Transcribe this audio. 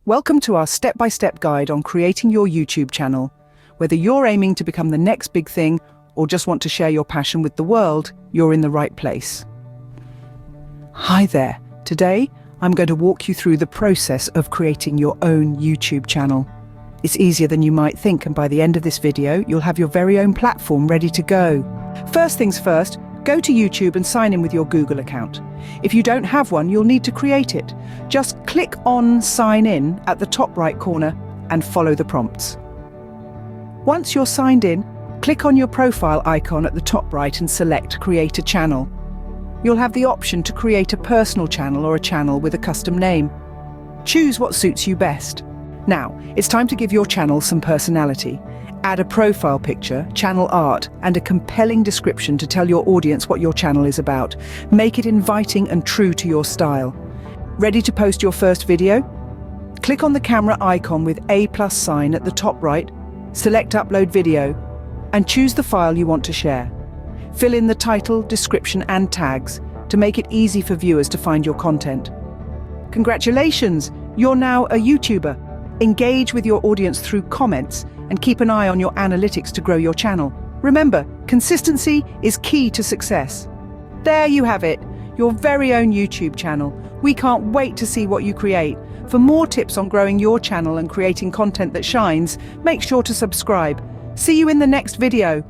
Welcome to our step-by-step guide on creating your YouTube channel. Whether you're aiming to become the next big thing or just want to share your passion with the world, you're in the right place. Hi there. Today, I'm going to walk you through the process of creating your own YouTube channel. It's easier than you might think, and by the end of this video, you'll have your very own platform ready to go. First things first, go to YouTube and sign in with your Google account. If you don't have one, you'll need to create it. Just click on Sign In at the top right corner and follow the prompts. Once you're signed in, click on your profile icon at the top right and select Create a Channel. You'll have the option to create a personal channel or a channel with a custom name. Choose what suits you best. Now, it's time to give your channel some personality. Add a profile picture, channel art, and a compelling description to tell your audience what your channel is about. Make it inviting and true to your style. Ready to post your first video? Click on the camera icon with A+ sign at the top right, select Upload Video, and choose the file you want to share. Fill in the title, description, and tags to make it easy for viewers to find your content. Congratulations! You're now a YouTuber. Engage with your audience through comments and keep an eye on your analytics to grow your channel. Remember, consistency is key to success. There you have it, your very own YouTube channel. We can't wait to see what you create. For more tips on growing your channel and creating content that shines, make sure to subscribe. See you in the next video.